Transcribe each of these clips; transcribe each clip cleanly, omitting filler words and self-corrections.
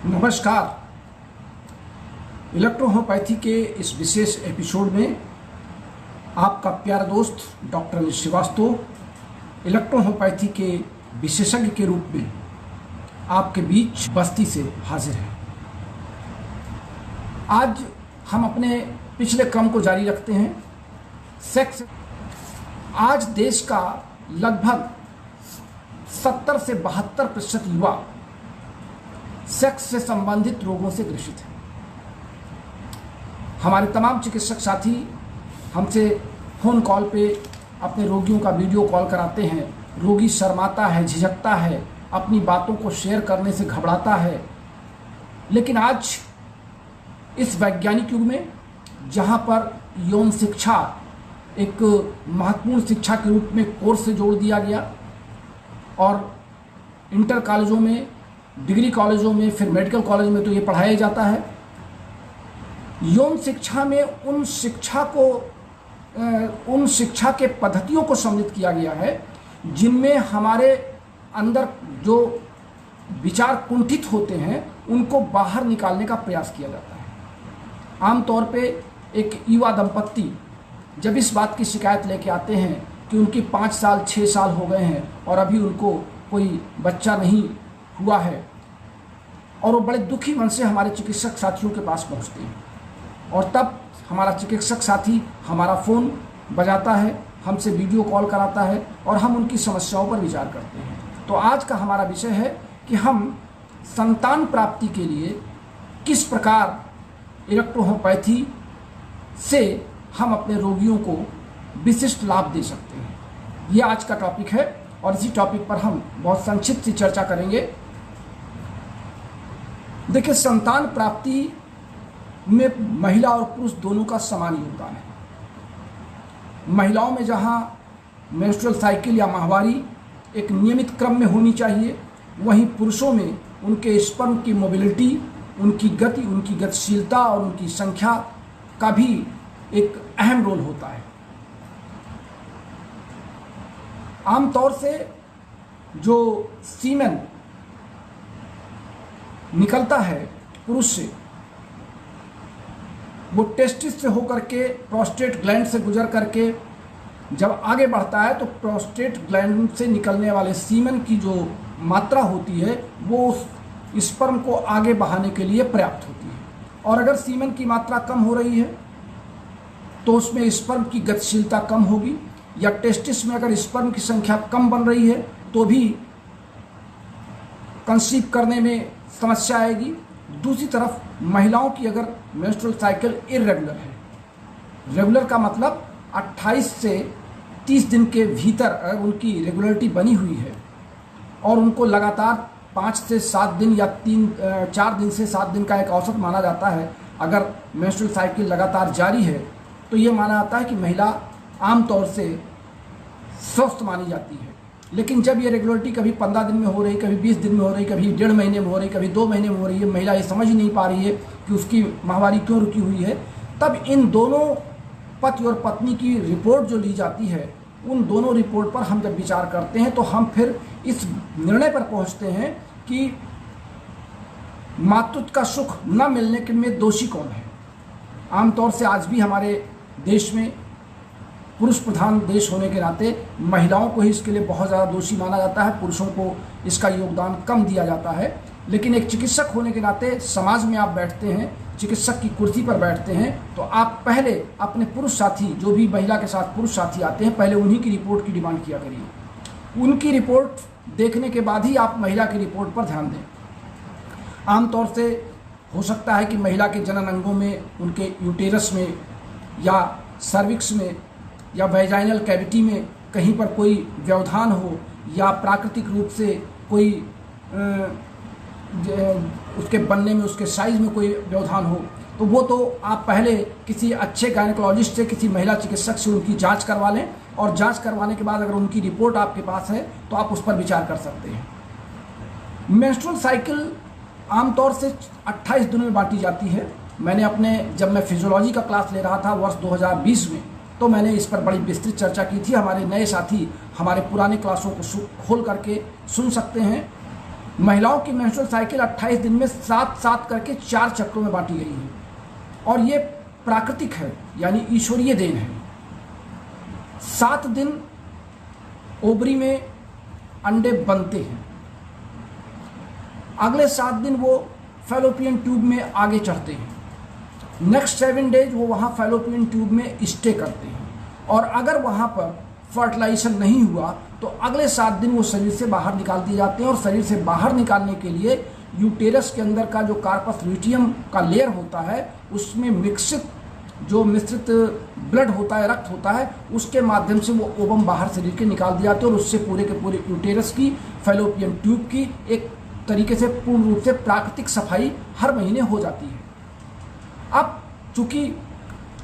नमस्कार। इलेक्ट्रोहोम्योपैथी के इस विशेष एपिसोड में आपका प्यारा दोस्त डॉक्टर अनिल श्रीवास्तव इलेक्ट्रोहोम्योपैथी के विशेषज्ञ के रूप में आपके बीच बस्ती से हाजिर है। आज हम अपने पिछले क्रम को जारी रखते हैं। सेक्स आज देश का लगभग 70 से 72% युवा सेक्स से संबंधित रोगों से ग्रसित है। हमारे तमाम चिकित्सक साथी हमसे फ़ोन कॉल पे अपने रोगियों का वीडियो कॉल कराते हैं। रोगी शर्माता है, झिझकता है, अपनी बातों को शेयर करने से घबराता है। लेकिन आज इस वैज्ञानिक युग में जहाँ पर यौन शिक्षा एक महत्वपूर्ण शिक्षा के रूप में कोर्स से जोड़ दिया गया और इंटर कॉलेजों में, डिग्री कॉलेजों में, फिर मेडिकल कॉलेज में तो ये पढ़ाया जाता है। यौन शिक्षा में उन शिक्षा के पद्धतियों को सम्मिलित किया गया है जिनमें हमारे अंदर जो विचार कुंठित होते हैं उनको बाहर निकालने का प्रयास किया जाता है। आमतौर पे एक युवा दंपत्ति जब इस बात की शिकायत लेके आते हैं कि उनकी 5 साल 6 साल हो गए हैं और अभी उनको कोई बच्चा नहीं हुआ है, और वो बड़े दुखी मन से हमारे चिकित्सक साथियों के पास पहुंचते हैं, और तब हमारा चिकित्सक साथी हमारा फ़ोन बजाता है, हमसे वीडियो कॉल कराता है और हम उनकी समस्याओं पर विचार करते हैं। तो आज का हमारा विषय है कि हम संतान प्राप्ति के लिए किस प्रकार इलेक्ट्रोहोम्योपैथी से हम अपने रोगियों को विशिष्ट लाभ दे सकते हैं। ये आज का टॉपिक है और इसी टॉपिक पर हम बहुत संक्षिप्त सी चर्चा करेंगे। देखिए, संतान प्राप्ति में महिला और पुरुष दोनों का समान योगदान है। महिलाओं में जहां मेंस्ट्रुअल साइकिल या माहवारी एक नियमित क्रम में होनी चाहिए, वहीं पुरुषों में उनके स्पर्म की मोबिलिटी, उनकी गति, उनकी गतिशीलता और उनकी संख्या का भी एक अहम रोल होता है। आमतौर से जो सीमेन निकलता है पुरुष से, वो टेस्टिस से होकर के प्रोस्टेट ग्लैंड से गुजर करके जब आगे बढ़ता है तो प्रोस्टेट ग्लैंड से निकलने वाले सीमेन की जो मात्रा होती है वो उस स्पर्म को आगे बहाने के लिए पर्याप्त होती है। और अगर सीमेन की मात्रा कम हो रही है तो उसमें स्पर्म की गतिशीलता कम होगी, या टेस्टिस में अगर स्पर्म की संख्या कम बन रही है तो भी कंसीव करने में समस्या आएगी। दूसरी तरफ महिलाओं की अगर मेंस्ट्रुअल साइकिल इर्रेगुलर है, रेगुलर का मतलब 28 से 30 दिन के भीतर अगर उनकी रेगुलरिटी बनी हुई है और उनको लगातार 5 से 7 दिन या 4 दिन से 7 दिन का एक औसत माना जाता है, अगर मेंस्ट्रुअल साइकिल लगातार जारी है तो ये माना जाता है कि महिला आमतौर से स्वस्थ मानी जाती है। लेकिन जब ये रेगुलरिटी कभी 15 दिन में हो रही, कभी 20 दिन में हो रही, कभी 1.5 महीने में हो रही, कभी 2 महीने में हो रही है, महिला ये समझ ही नहीं पा रही है कि उसकी माहवारी क्यों रुकी हुई है, तब इन दोनों पति और पत्नी की रिपोर्ट जो ली जाती है, उन दोनों रिपोर्ट पर हम जब विचार करते हैं तो हम फिर इस निर्णय पर पहुँचते हैं कि मातृत्व का सुख न मिलने के में दोषी कौन है। आमतौर से आज भी हमारे देश में पुरुष प्रधान देश होने के नाते महिलाओं को ही इसके लिए बहुत ज़्यादा दोषी माना जाता है, पुरुषों को इसका योगदान कम दिया जाता है। लेकिन एक चिकित्सक होने के नाते समाज में आप बैठते हैं, चिकित्सक की कुर्सी पर बैठते हैं, तो आप पहले अपने पुरुष साथी, जो भी महिला के साथ पुरुष साथी आते हैं, पहले उन्हीं की रिपोर्ट की डिमांड किया करिए। उनकी रिपोर्ट देखने के बाद ही आप महिला की रिपोर्ट पर ध्यान दें। आमतौर से हो सकता है कि महिला के जनन अंगों में, उनके यूटेरस में या सर्विक्स में या वैजाइनल कैविटी में कहीं पर कोई व्यवधान हो, या प्राकृतिक रूप से कोई उसके बनने में, उसके साइज में कोई व्यवधान हो, तो वो तो आप पहले किसी अच्छे गायनेकोलॉजिस्ट से, किसी महिला चिकित्सक से उनकी जांच करवा लें, और जांच करवाने के बाद अगर उनकी रिपोर्ट आपके पास है तो आप उस पर विचार कर सकते हैं। मेंस्ट्रुअल साइकिल आमतौर से 28 दिनों में बांटी जाती है। जब मैं फिजियोलॉजी का क्लास ले रहा था वर्ष 2020 में, तो मैंने इस पर बड़ी विस्तृत चर्चा की थी। हमारे नए साथी हमारे पुराने क्लासों को खोल करके सुन सकते हैं। महिलाओं की मेंस्ट्रुअल साइकिल 28 दिन में 7-7 करके 4 चक्रों में बांटी गई है और ये प्राकृतिक है, यानी ईश्वरीय देन है। 7 दिन ओवरी में अंडे बनते हैं, अगले 7 दिन वो फैलोपियन ट्यूब में आगे चढ़ते हैं, नेक्स्ट 7 डेज वो वहाँ फैलोपियन ट्यूब में स्टे करते हैं और अगर वहाँ पर फर्टिलाइजेशन नहीं हुआ तो अगले 7 दिन वो शरीर से बाहर निकाल दिए जाते हैं और शरीर से बाहर निकालने के लिए यूटेरस के अंदर का जो कार्पस ल्यूटियम का लेयर होता है उसमें मिश्रित ब्लड होता है, रक्त होता है, उसके माध्यम से वो ओवम बाहर शरीर के निकाल दिए जाते हैं और उससे पूरे के पूरे यूटेरस की फैलोपियन ट्यूब की एक तरीके से पूर्ण रूप से प्राकृतिक सफाई हर महीने हो जाती है। अब चूंकि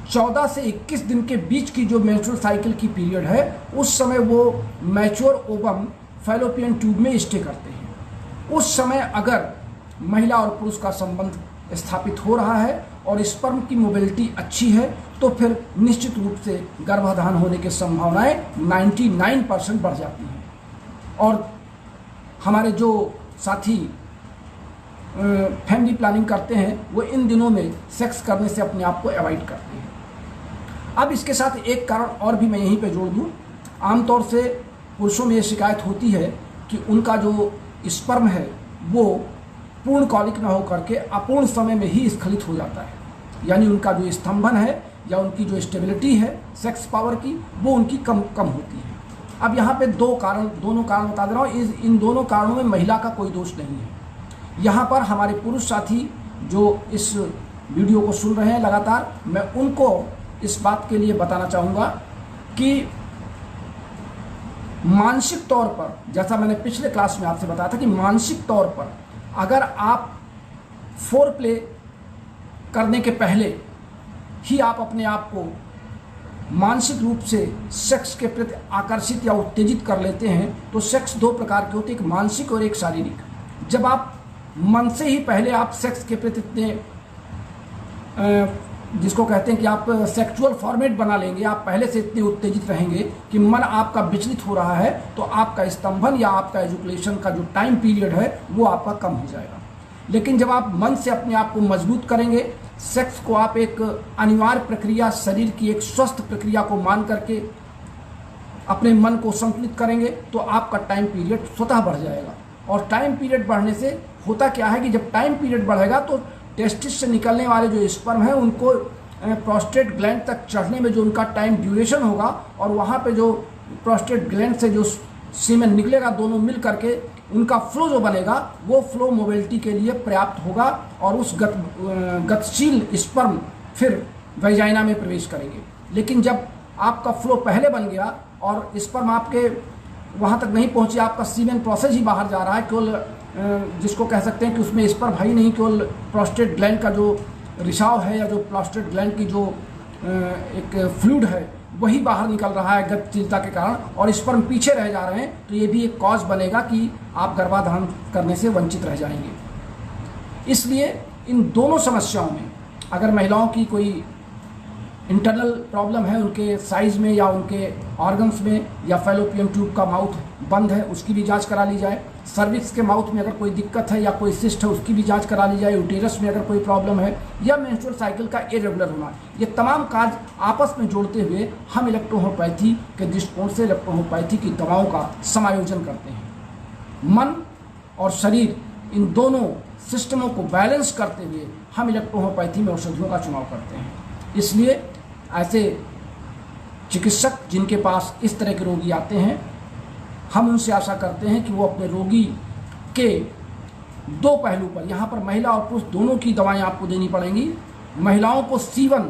14 से 21 दिन के बीच की जो मेंस्ट्रुअल साइकिल की पीरियड है उस समय वो मैच्योर ओवम फैलोपियन ट्यूब में स्टे करते हैं। उस समय अगर महिला और पुरुष का संबंध स्थापित हो रहा है और स्पर्म की मोबिलिटी अच्छी है तो फिर निश्चित रूप से गर्भाधान होने की संभावनाएं 99% बढ़ जाती हैं। और हमारे जो साथी फैमिली प्लानिंग करते हैं वो इन दिनों में सेक्स करने से अपने आप को अवॉइड करते हैं। अब इसके साथ एक कारण और भी मैं यहीं पे जोड़ दूँ। आमतौर से पुरुषों में ये शिकायत होती है कि उनका जो स्पर्म है वो पूर्ण कॉलिक न हो करके अपूर्ण समय में ही स्खलित हो जाता है, यानी उनका जो स्तंभन है या उनकी जो स्टेबिलिटी है सेक्स पावर की वो उनकी कम होती है। अब यहाँ पे दोनों कारण बता दे रहा हूँ। इन दोनों कारणों में महिला का कोई दोष नहीं है। यहाँ पर हमारे पुरुष साथी जो इस वीडियो को सुन रहे हैं लगातार, मैं उनको इस बात के लिए बताना चाहूँगा कि मानसिक तौर पर, जैसा मैंने पिछले क्लास में आपसे बताया था कि मानसिक तौर पर अगर आप फोर प्ले करने के पहले ही आप अपने आप को मानसिक रूप से सेक्स के प्रति आकर्षित या उत्तेजित कर लेते हैं तो सेक्स दो प्रकार के होते हैं, एक मानसिक और एक शारीरिक। जब आप मन से ही पहले आप सेक्स के प्रति इतने जिसको कहते हैं कि आप सेक्सुअल फॉर्मेट बना लेंगे, आप पहले से इतने उत्तेजित रहेंगे कि मन आपका विचलित हो रहा है तो आपका स्तंभन या आपका एजुकेशन का जो टाइम पीरियड है वो आपका कम हो जाएगा। लेकिन जब आप मन से अपने आप को मजबूत करेंगे, सेक्स को आप एक अनिवार्य प्रक्रिया, शरीर की एक स्वस्थ प्रक्रिया को मान करके अपने मन को संतुलित करेंगे तो आपका टाइम पीरियड स्वतः बढ़ जाएगा। और टाइम पीरियड बढ़ने से होता क्या है कि जब टाइम पीरियड बढ़ेगा तो टेस्टिस से निकलने वाले जो स्पर्म हैं उनको प्रोस्टेट ग्लैंड तक चढ़ने में जो उनका टाइम ड्यूरेशन होगा और वहाँ पे जो प्रोस्टेट ग्लैंड से जो सीमेन निकलेगा दोनों मिल करके उनका फ्लो जो बनेगा वो फ्लो मोबिलिटी के लिए पर्याप्त होगा और उस गतिशील स्पर्म फिर वैजाइना में प्रवेश करेंगे। लेकिन जब आपका फ्लो पहले बन गया और स्पर्म आपके वहाँ तक नहीं पहुँचे, आपका सीमेन प्रोसेस ही बाहर जा रहा है, केवल जिसको कह सकते हैं कि उसमें स्पर्म है ही नहीं, केवल प्रोस्टेट ग्लैंड का जो रिसाव है या जो प्रोस्टेट ग्लैंड की जो एक फ्लूइड है वही बाहर निकल रहा है गतिशीलता के कारण और स्पर्म पीछे रह जा रहे हैं, तो ये भी एक कॉज बनेगा कि आप गर्भाधान करने से वंचित रह जाएंगे। इसलिए इन दोनों समस्याओं में अगर महिलाओं की कोई इंटरनल प्रॉब्लम है उनके साइज़ में या उनके ऑर्गन्स में या फैलोपियन ट्यूब का माउथ बंद है उसकी भी जांच करा ली जाए, सर्विक्स के माउथ में अगर कोई दिक्कत है या कोई सिस्ट है उसकी भी जांच करा ली जाए, यूटेरस में अगर कोई प्रॉब्लम है या मेंस्ट्रुअल साइकिल का इरेगुलर होना, ये तमाम काज आपस में जोड़ते हुए हम इलेक्ट्रोहोम्योपैथी के दृष्टिकोण से इलेक्ट्रोहोम्योपैथी की दवाओं का समायोजन करते हैं। मन और शरीर इन दोनों सिस्टमों को बैलेंस करते हुए हम इलेक्ट्रोहोम्योपैथी में औषधियों का चुनाव करते हैं। इसलिए ऐसे चिकित्सक जिनके पास इस तरह के रोगी आते हैं हम उनसे आशा करते हैं कि वो अपने रोगी के दो पहलू पर, यहाँ पर महिला और पुरुष दोनों की दवाएं आपको देनी पड़ेंगी। महिलाओं को C1,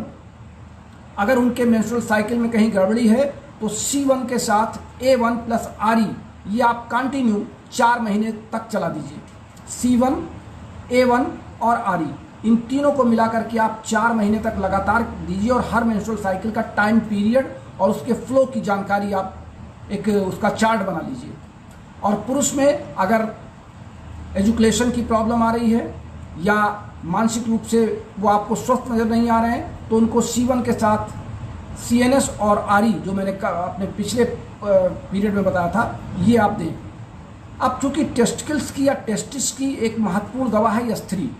अगर उनके मेंस्ट्रुअल साइकिल में कहीं गड़बड़ी है तो C1 के साथ A1 प्लस RE ये आप कंटिन्यू 4 महीने तक चला दीजिए। C1, A1 और RE इन तीनों को मिलाकर के आप 4 महीने तक लगातार दीजिए और हर मेंस्ट्रुअल साइकिल का टाइम पीरियड और उसके फ्लो की जानकारी आप एक उसका चार्ट बना लीजिए। और पुरुष में अगर एजुकेशन की प्रॉब्लम आ रही है या मानसिक रूप से वो आपको स्वस्थ नज़र नहीं आ रहे हैं तो उनको C1 के साथ CNS और RE जो मैंने अपने पिछले पीरियड में बताया था ये आप दें। अब चूंकि टेस्टिकल्स की या टेस्टिस की एक महत्वपूर्ण दवा है यस्त्री,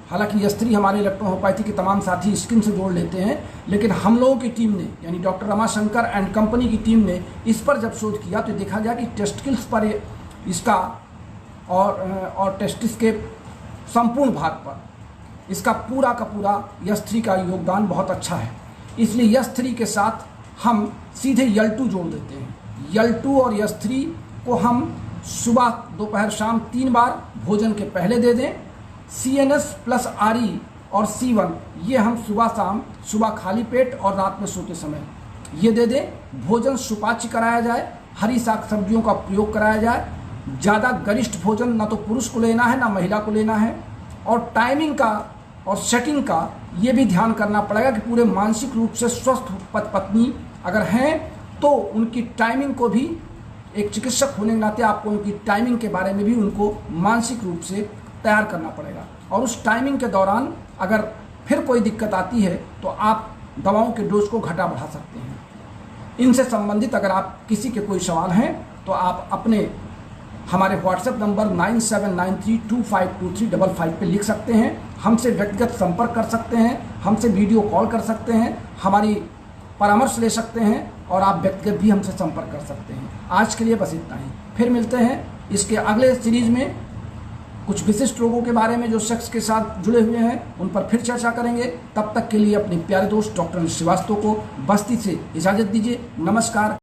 हालांकि यस्त्री हमारे इलेक्ट्रोहोम्योपैथी के तमाम साथी स्किन से जोड़ लेते हैं, लेकिन हम लोगों की टीम ने यानी डॉक्टर रमाशंकर एंड कंपनी की टीम ने इस पर जब शोध किया तो देखा गया कि टेस्टिकल्स पर इसका और टेस्टिस के संपूर्ण भाग पर इसका पूरा का पूरा यस्त्री का योगदान बहुत अच्छा है। इसलिए यस्त्री के साथ हम सीधे यल2 जोड़ देते हैं। यल2 और यस्त्री को हम सुबह दोपहर शाम 3 बार भोजन के पहले दे दें। CNS प्लस RE और C1 ये हम सुबह शाम, सुबह खाली पेट और रात में सोते समय ये दे दें। भोजन सुपाच्य कराया जाए, हरी साग सब्जियों का प्रयोग कराया जाए। ज़्यादा गरिष्ठ भोजन ना तो पुरुष को लेना है ना महिला को लेना है। और टाइमिंग का और सेटिंग का ये भी ध्यान करना पड़ेगा कि पूरे मानसिक रूप से स्वस्थ पत्नी अगर हैं तो उनकी टाइमिंग को भी, एक चिकित्सक होने के नाते आपको उनकी टाइमिंग के बारे में भी उनको मानसिक रूप से तैयार करना पड़ेगा। और उस टाइमिंग के दौरान अगर फिर कोई दिक्कत आती है तो आप दवाओं के डोज को घटा बढ़ा सकते हैं। इनसे संबंधित अगर आप किसी के कोई सवाल हैं तो आप अपने हमारे व्हाट्सएप नंबर 9793252355 पे लिख सकते हैं, हमसे व्यक्तिगत संपर्क कर सकते हैं, हमसे वीडियो कॉल कर सकते हैं, हमारी परामर्श ले सकते हैं और आप व्यक्तिगत भी हमसे संपर्क कर सकते हैं। आज के लिए बस इतना ही, फिर मिलते हैं इसके अगले सीरीज में। कुछ विशिष्ट रोगों के बारे में जो सेक्स के साथ जुड़े हुए हैं उन पर फिर चर्चा करेंगे। तब तक के लिए अपने प्यारे दोस्त डॉक्टर श्रीवास्तव को बस्ती से इजाज़त दीजिए। नमस्कार।